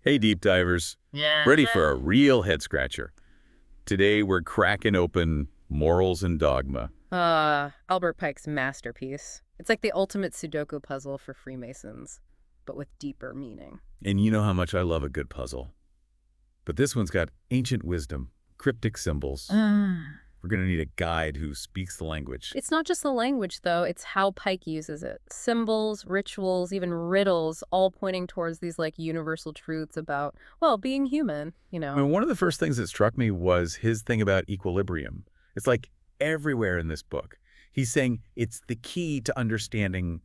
Hey, deep divers. Yeah. Ready for a real head scratcher. Today, we're cracking open Morals and Dogma. Albert Pike's masterpiece. It's like the ultimate Sudoku puzzle for Freemasons, but with deeper meaning. And you know how much I love a good puzzle. But this one's got ancient wisdom, cryptic symbols. We're going to need a guide who speaks the language. It's not just the language, though. It's how Pike uses it. Symbols, rituals, even riddles, all pointing towards these, universal truths about, well, being human, I mean, one of the first things that struck me was his thing about equilibrium. It's like everywhere in this book. He's saying it's the key to understanding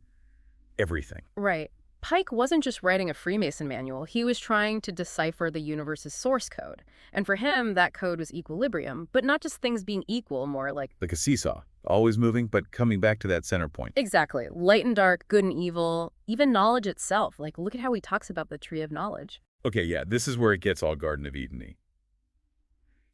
everything. Right. Pike wasn't just writing a Freemason manual. He was trying to decipher the universe's source code. And for him, that code was equilibrium, but not just things being equal, more like a seesaw, always moving, but coming back to that center point. exactly. Light and dark, good and evil, even knowledge itself. Look at how he talks about the tree of knowledge. Okay, yeah, this is where it gets all Garden of Eden-y.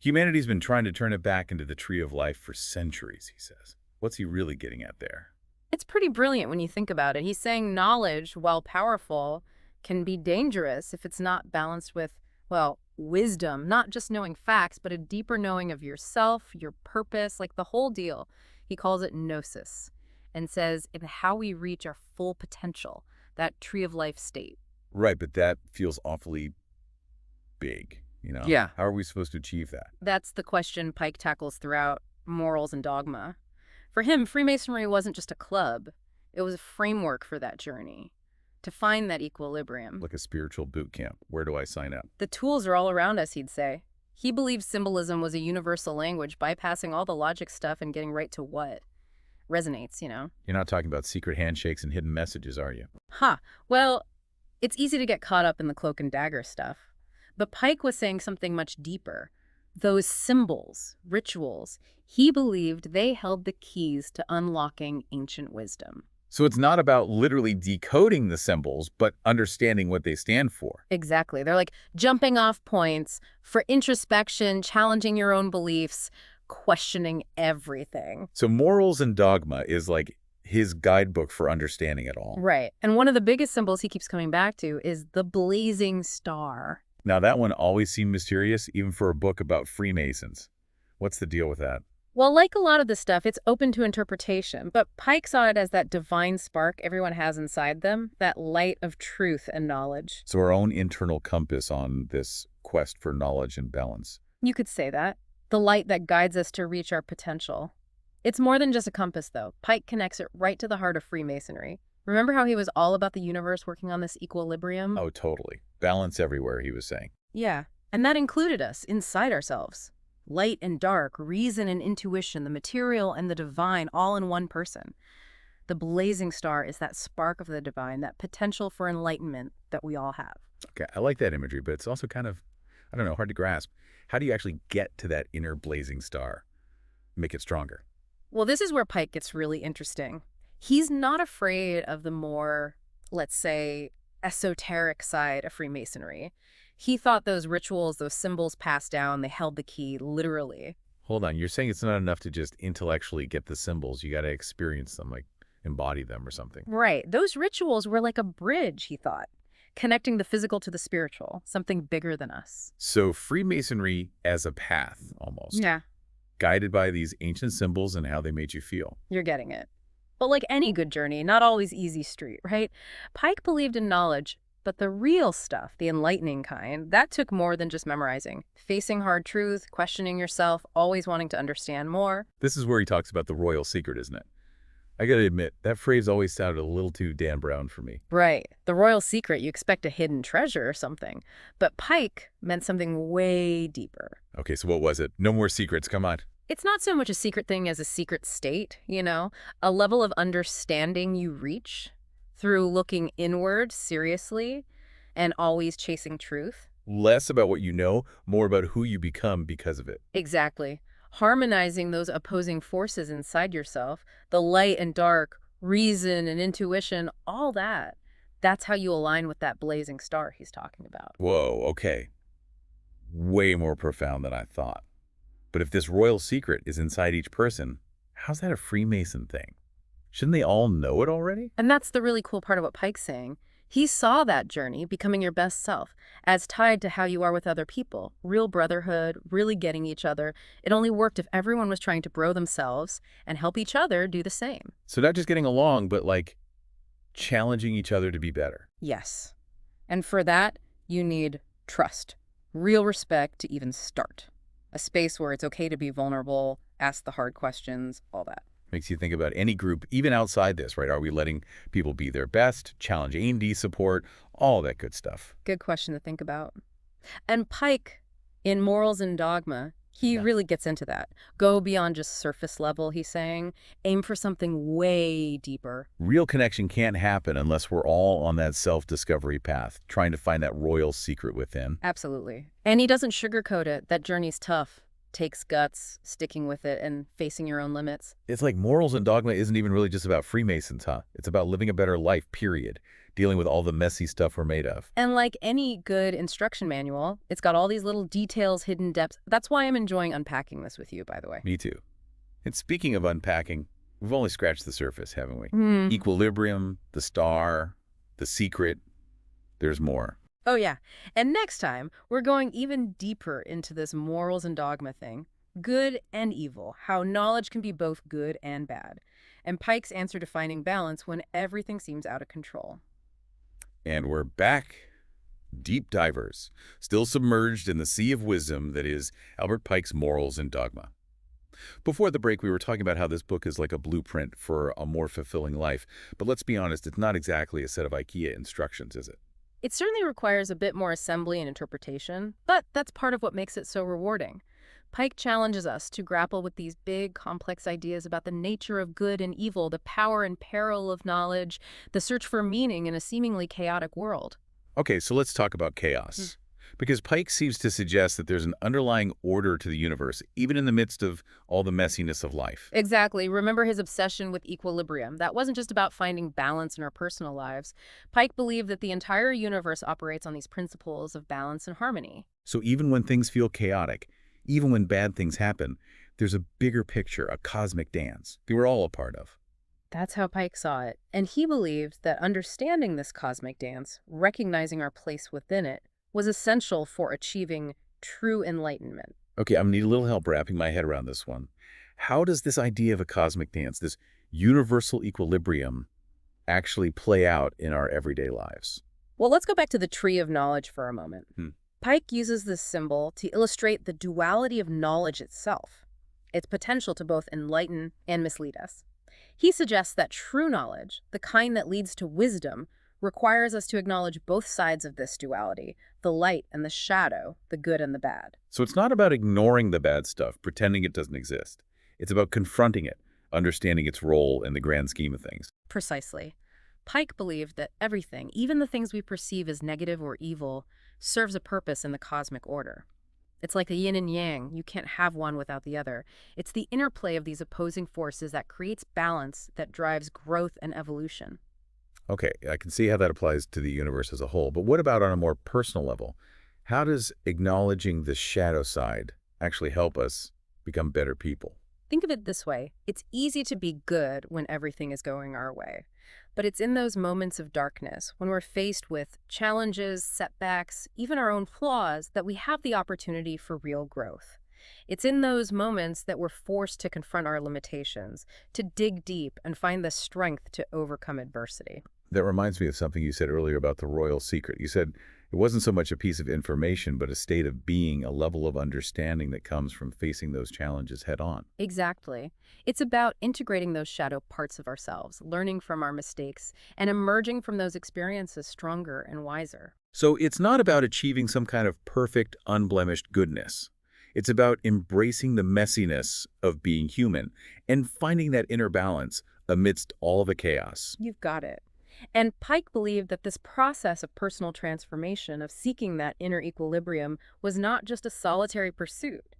Humanity's been trying to turn it back into the tree of life for centuries, he says. What's he really getting at there? It's pretty brilliant when you think about it. He's saying knowledge, while powerful, can be dangerous if it's not balanced with, well, wisdom, not just knowing facts, but a deeper knowing of yourself, your purpose, like the whole deal. He calls it gnosis and says it's how we reach our full potential, that tree of life state. Right, but that feels awfully big, you know? Yeah. How are we supposed to achieve that? That's the question Pike tackles throughout Morals and Dogma. For him, Freemasonry wasn't just a club. It was a framework for that journey, to find that equilibrium. Like a spiritual boot camp. Where do I sign up? The tools are all around us, he'd say. He believed symbolism was a universal language, bypassing all the logic stuff and getting right to what resonates, you know? You're not talking about secret handshakes and hidden messages, are you? Well, it's easy to get caught up in the cloak and dagger stuff. But Pike was saying something much deeper. Those symbols, rituals, he believed they held the keys to unlocking ancient wisdom. So it's not about literally decoding the symbols, but understanding what they stand for. Exactly. They're like jumping off points for introspection, challenging your own beliefs, questioning everything. So Morals and Dogma is like his guidebook for understanding it all. Right. And one of the biggest symbols he keeps coming back to is the blazing star. Now, that one always seemed mysterious, even for a book about Freemasons. What's the deal with that? Well, like a lot of this stuff, it's open to interpretation, but Pike saw it as that divine spark everyone has inside them, that light of truth and knowledge. So our own internal compass on this quest for knowledge and balance. You could say that. The light that guides us to reach our potential. It's more than just a compass, though. Pike connects it right to the heart of Freemasonry. Remember how he was all about the universe working on this equilibrium? Oh, totally. Balance everywhere, he was saying. Yeah, and that included us, inside ourselves. Light and dark, reason and intuition, the material and the divine, all in one person. The blazing star is that spark of the divine, that potential for enlightenment that we all have. Okay, I like that imagery, but it's also kind of, I don't know, hard to grasp. How do you actually get to that inner blazing star? Make it stronger? Well, this is where Pike gets really interesting. He's not afraid of the more, let's say, esoteric side of Freemasonry. He thought those rituals, those symbols passed down, they held the key literally. Hold on, you're saying it's not enough to just intellectually get the symbols. You got to experience them, like embody them or something. Right. Those rituals were like a bridge, he thought, connecting the physical to the spiritual, something bigger than us. So Freemasonry as a path, almost. Yeah, Guided by these ancient symbols and how they made you feel. you're getting it. But like any good journey, not always easy street, right? Pike believed in knowledge, but the real stuff, the enlightening kind, that took more than just memorizing. Facing hard truth, questioning yourself, always wanting to understand more. This is where he talks about the royal secret, isn't it? I gotta admit, that phrase always sounded a little too Dan Brown for me. Right. The royal secret, you expect a hidden treasure or something. But Pike meant something way deeper. Okay, so what was it? No more secrets, come on. It's not so much a secret thing as a secret state, you know? A level of understanding you reach through looking inward seriously and always chasing truth. Less about what you know, more about who you become because of it. Exactly. Harmonizing those opposing forces inside yourself, the light and dark, reason and intuition, all that. That's how you align with that blazing star he's talking about. Whoa, okay. Way more profound than I thought. But if this royal secret is inside each person, how's that a Freemason thing? Shouldn't they all know it already? And that's the really cool part of what Pike's saying. He saw that journey, becoming your best self, as tied to how you are with other people. Real brotherhood, really getting each other. It only worked if everyone was trying to grow themselves and help each other do the same. So not just getting along, but like challenging each other to be better. Yes. And for that, you need trust, real respect to even start. A space where it's okay to be vulnerable, ask the hard questions, all that. Makes you think about any group, even outside this, right? Are we letting people be their best, challenge A&D support, all that good stuff? Good question to think about. And Pike, in Morals and Dogma, he really gets into that. Go beyond just surface level, he's saying. Aim for something way deeper. Real connection can't happen unless we're all on that self-discovery path, trying to find that royal secret within. Absolutely. And he doesn't sugarcoat it. That journey's tough. Takes guts, sticking with it, and facing your own limits. It's like Morals and Dogma isn't even really just about Freemasons, huh? It's about living a better life, period. Dealing with all the messy stuff we're made of. And like any good instruction manual, it's got all these little details, hidden depths. That's why I'm enjoying unpacking this with you, by the way. Me too. And speaking of unpacking, we've only scratched the surface, haven't we? Equilibrium, the star, the secret. There's more. Oh, yeah. And next time, we're going even deeper into this morals and dogma thing. Good and evil, how knowledge can be both good and bad. And Pike's answer to finding balance when everything seems out of control. And we're back. Deep divers, still submerged in the sea of wisdom that is Albert Pike's Morals and Dogma. Before the break, we were talking about how this book is like a blueprint for a more fulfilling life. But let's be honest, it's not exactly a set of IKEA instructions, is it? It certainly requires a bit more assembly and interpretation, but that's part of what makes it so rewarding. Pike challenges us to grapple with these big, complex ideas about the nature of good and evil, the power and peril of knowledge, the search for meaning in a seemingly chaotic world. Okay, so let's talk about chaos. Because Pike seems to suggest that there's an underlying order to the universe, even in the midst of all the messiness of life. Exactly. Remember his obsession with equilibrium. That wasn't just about finding balance in our personal lives. Pike believed that the entire universe operates on these principles of balance and harmony. So even when things feel chaotic, even when bad things happen, there's a bigger picture, a cosmic dance that we're all a part of. That's how Pike saw it. And he believed that understanding this cosmic dance, recognizing our place within it, was essential for achieving true enlightenment. Okay, I'm going to need a little help wrapping my head around this one. How does this idea of a cosmic dance, this universal equilibrium, actually play out in our everyday lives? Well, let's go back to the tree of knowledge for a moment. Pike uses this symbol to illustrate the duality of knowledge itself, its potential to both enlighten and mislead us. He suggests that true knowledge, the kind that leads to wisdom, requires us to acknowledge both sides of this duality, the light and the shadow, the good and the bad. So it's not about ignoring the bad stuff, pretending it doesn't exist. It's about confronting it, understanding its role in the grand scheme of things. Precisely. Pike believed that everything, even the things we perceive as negative or evil, serves a purpose in the cosmic order. It's like the yin and yang. You can't have one without the other. It's the interplay of these opposing forces that creates balance, that drives growth and evolution. Okay, I can see how that applies to the universe as a whole, but what about on a more personal level? How does acknowledging the shadow side actually help us become better people? Think of it this way. It's easy to be good when everything is going our way. But it's in those moments of darkness, when we're faced with challenges, setbacks, even our own flaws, that we have the opportunity for real growth. It's in those moments that we're forced to confront our limitations, to dig deep and find the strength to overcome adversity. That reminds me of something you said earlier about the royal secret. You said it wasn't so much a piece of information, but a state of being, a level of understanding that comes from facing those challenges head on. Exactly. It's about integrating those shadow parts of ourselves, learning from our mistakes, and emerging from those experiences stronger and wiser. So it's not about achieving some kind of perfect, unblemished goodness. It's about embracing the messiness of being human and finding that inner balance amidst all the chaos. You've got it. And Pike believed that this process of personal transformation, of seeking that inner equilibrium, was not just a solitary pursuit.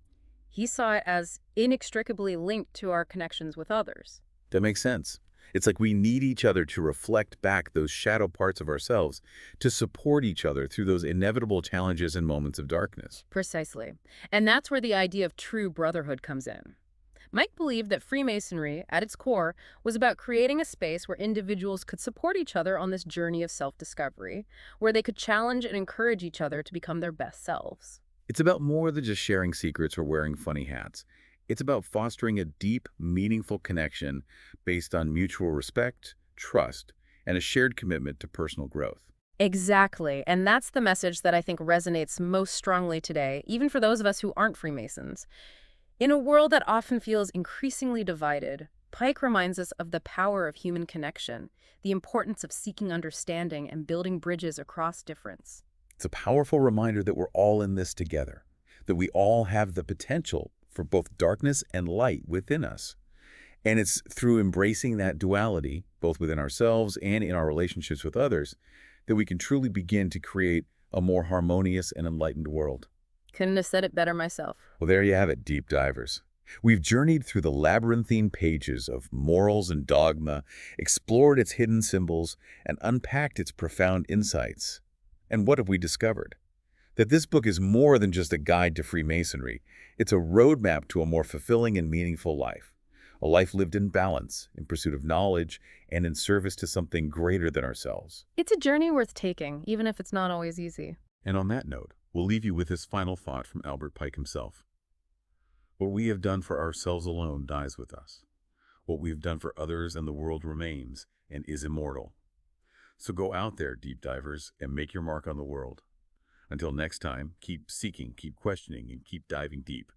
He saw it as inextricably linked to our connections with others. That makes sense. It's like we need each other to reflect back those shadow parts of ourselves, to support each other through those inevitable challenges and moments of darkness. Precisely. And that's where the idea of true brotherhood comes in. Mike believed that Freemasonry, at its core, was about creating a space where individuals could support each other on this journey of self-discovery, where they could challenge and encourage each other to become their best selves. It's about more than just sharing secrets or wearing funny hats. It's about fostering a deep, meaningful connection based on mutual respect, trust, and a shared commitment to personal growth. Exactly, and that's the message that I think resonates most strongly today, even for those of us who aren't Freemasons. In a world that often feels increasingly divided, Pike reminds us of the power of human connection, the importance of seeking understanding and building bridges across difference. It's a powerful reminder that we're all in this together, that we all have the potential for both darkness and light within us. And it's through embracing that duality, both within ourselves and in our relationships with others, that we can truly begin to create a more harmonious and enlightened world. Couldn't have said it better myself. Well, there you have it, deep divers. We've journeyed through the labyrinthine pages of Morals and Dogma, explored its hidden symbols, and unpacked its profound insights. And what have we discovered? That this book is more than just a guide to Freemasonry. It's a roadmap to a more fulfilling and meaningful life. A life lived in balance, in pursuit of knowledge, and in service to something greater than ourselves. It's a journey worth taking, even if it's not always easy. And on that note, we'll leave you with this final thought from Albert Pike himself. What we have done for ourselves alone dies with us. What we have done for others and the world remains and is immortal. So go out there, deep divers, and make your mark on the world. Until next time, keep seeking, keep questioning, and keep diving deep.